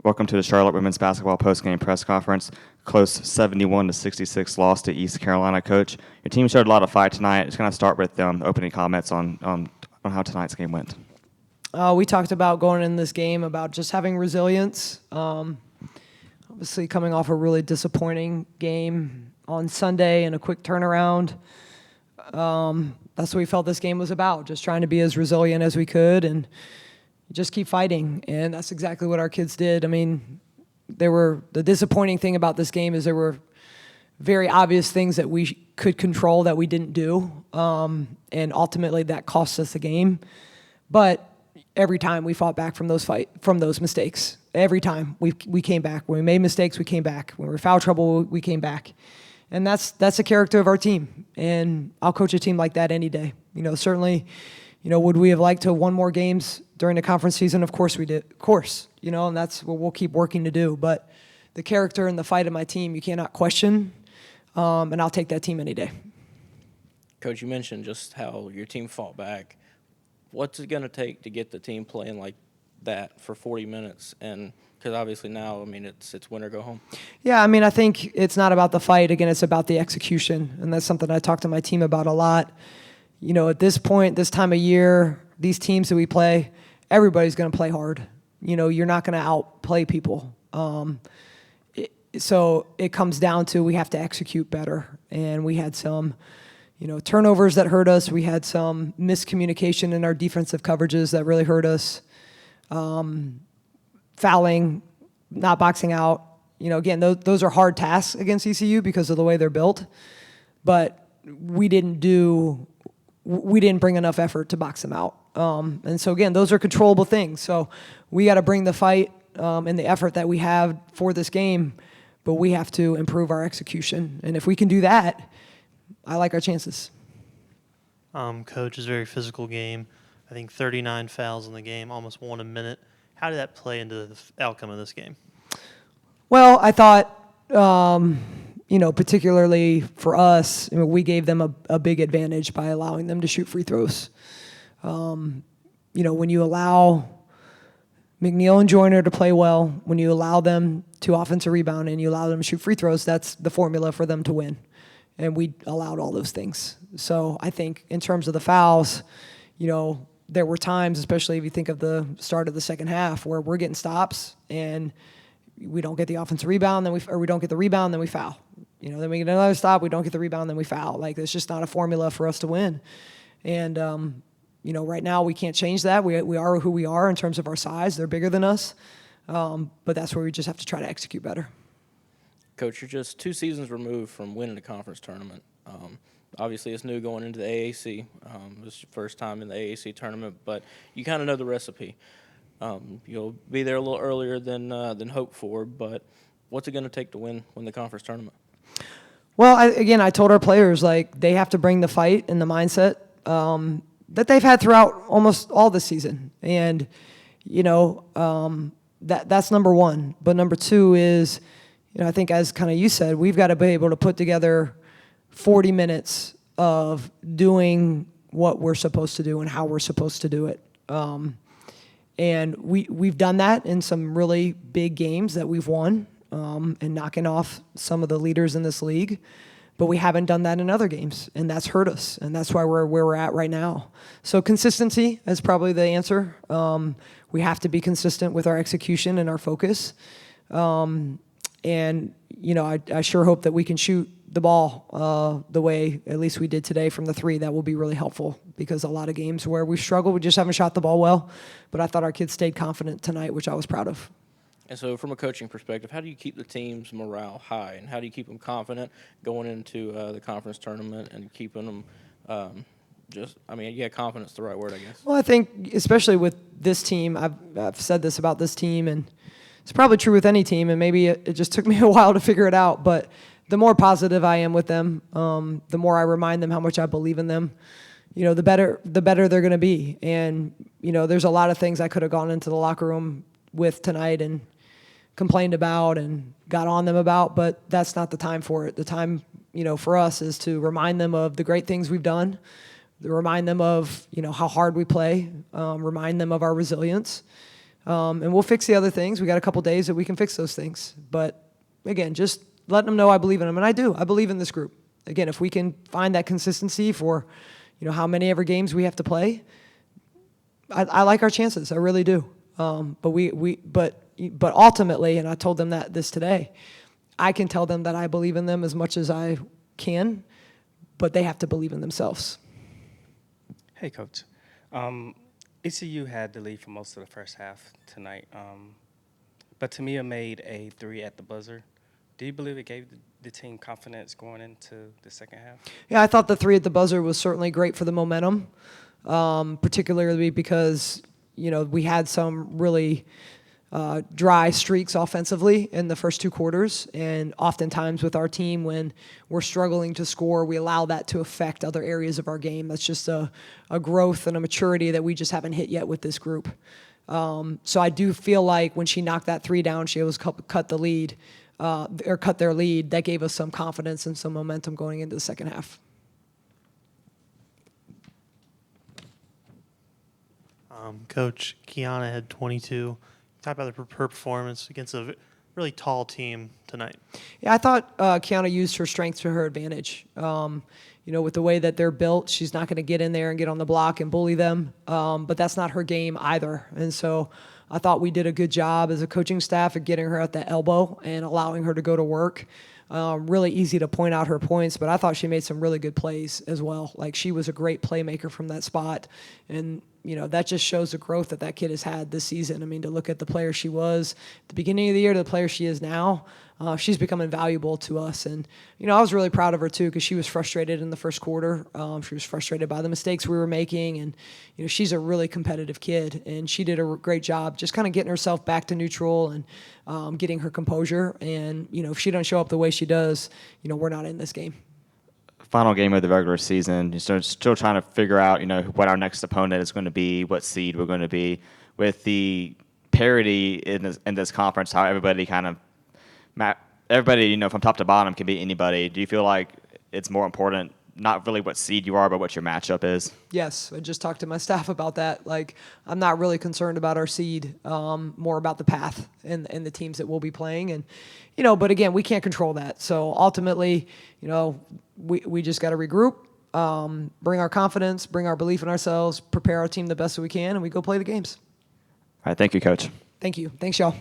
Welcome to the Charlotte Women's Basketball Postgame Press Conference. Close 71-66 loss to East Carolina. Coach, your team showed a lot of fight tonight. Just going to start with opening comments on how tonight's game went. We talked about going in this game about just having resilience. Obviously coming off a really disappointing game on Sunday and a quick turnaround. That's what we felt this game was about, just trying to be as resilient as we could and just keep fighting. And that's exactly what our kids did. I mean, the disappointing thing about this game is there were very obvious things that we could control that we didn't do. And ultimately that cost us the game. But every time we fought back from those mistakes. Every time we came back. When we made mistakes, we came back. When we were in foul trouble, we came back. And that's the character of our team. And I'll coach a team like that any day. Certainly, would we have liked to have won more games during the conference season? Of course we did. Of course, and that's what we'll keep working to do. But the character and the fight of my team, you cannot question. And I'll take that team any day. Coach, you mentioned just how your team fought back. What's it going to take to get the team playing like that for 40 minutes? And because obviously now, it's win or go home. Yeah, I think it's not about the fight. Again, it's about the execution. And that's something I talk to my team about a lot. At this point, this time of year, these teams that we play, everybody's going to play hard. You're not going to outplay people. So it comes down to we have to execute better. And we had some turnovers that hurt us. We had some miscommunication in our defensive coverages that really hurt us. Fouling, not boxing out. Again, those are hard tasks against ECU because of the way they're built. But we didn't bring enough effort to box them out. And so, again, those are controllable things. So we got to bring the fight and the effort that we have for this game, but we have to improve our execution. And if we can do that, I like our chances. Coach, it's a very physical game. I think 39 fouls in the game, almost one a minute. How did that play into the outcome of this game? Well, I thought, particularly for us, we gave them a big advantage by allowing them to shoot free throws. When you allow McNeil and Joyner to play well, when you allow them to offensive rebound and you allow them to shoot free throws, that's the formula for them to win. And we allowed all those things. So I think in terms of the fouls, there were times, especially if you think of the start of the second half, where we're getting stops and we don't get the offensive rebound, we don't get the rebound, then we foul. Then we get another stop, we don't get the rebound, then we foul. It's just not a formula for us to win. And right now we can't change that. We are who we are in terms of our size. They're bigger than us, but that's where we just have to try to execute better. Coach, you're just 2 seasons removed from winning a conference tournament. Obviously, it's new going into the AAC. This is your first time in the AAC tournament, but you kind of know the recipe. You'll be there a little earlier than hoped for, but what's it going to take to win the conference tournament? Well, I told our players, they have to bring the fight and the mindset that they've had throughout almost all this season. And, that's number one. But number two is, I think as kind of you said, we've got to be able to put together 40 minutes of doing what we're supposed to do and how we're supposed to do it. And we've done that in some really big games that we've won and knocking off some of the leaders in this league. But we haven't done that in other games, and that's hurt us, and that's why we're where we're at right now. So consistency is probably the answer. We have to be consistent with our execution and our focus. And, I sure hope that we can shoot the ball the way at least we did today from the 3. That will be really helpful because a lot of games where we've struggled, we just haven't shot the ball well. But I thought our kids stayed confident tonight, which I was proud of. And so from a coaching perspective, how do you keep the team's morale high? And how do you keep them confident going into the conference tournament and keeping them confidence is the right word, I guess. Well, I think especially with this team, I've said this about this team, and it's probably true with any team, and maybe it just took me a while to figure it out, but the more positive I am with them, the more I remind them how much I believe in them, the better they're going to be. And, there's a lot of things I could have gone into the locker room with tonight and complained about and got on them about, but that's not the time for it. The time, for us is to remind them of the great things we've done, to remind them of, how hard we play, remind them of our resilience, And we'll fix the other things. We got a couple days that we can fix those things. But again, just letting them know I believe in them, and I do. I believe in this group. Again, if we can find that consistency for, how many ever games we have to play, I like our chances. I really do. But ultimately, and I told them this today, I can tell them that I believe in them as much as I can, but they have to believe in themselves. Hey, Coach. ECU had the lead for most of the first half tonight, but Tamia made a 3 at the buzzer. Do you believe it gave the team confidence going into the second half? Yeah, I thought the 3 at the buzzer was certainly great for the momentum, particularly because, we had some really dry streaks offensively in the first 2 quarters. And oftentimes with our team, when we're struggling to score, we allow that to affect other areas of our game. That's just a growth and a maturity that we just haven't hit yet with this group. So I do feel like when she knocked that 3 down, she was cut the lead. Or cut their lead, that gave us some confidence and some momentum going into the second half. Coach, Kiana had 22. Talk about her performance against a really tall team tonight. Yeah, I thought Kiana used her strength to her advantage. With the way that they're built, she's not going to get in there and get on the block and bully them. But that's not her game either. And so I thought we did a good job as a coaching staff at getting her at the elbow and allowing her to go to work. Really easy to point out her points, but I thought she made some really good plays as well. Like, she was a great playmaker from that spot. And, that just shows the growth that kid has had this season. I mean, to look at the player she was at the beginning of the year to the player she is now, she's become invaluable to us. And, I was really proud of her, too, because she was frustrated in the first quarter. She was frustrated by the mistakes we were making. And, she's a really competitive kid. And she did a great job just kind of getting herself back to neutral and getting her composure. And, if she doesn't show up the way she does, we're not in this game. Final game of the regular season. You're still trying to figure out, what our next opponent is going to be, what seed we're going to be. With the parity in this conference, how everybody from top to bottom can beat anybody. Do you feel like it's more important, not really what seed you are, but what your matchup is? Yes, I just talked to my staff about that. Like, I'm not really concerned about our seed, more about the path and the teams that we'll be playing. And, but again, we can't control that. So ultimately, we just got to regroup, bring our confidence, bring our belief in ourselves, prepare our team the best that we can, and we go play the games. All right, thank you, Coach. Thank you. Thanks, y'all.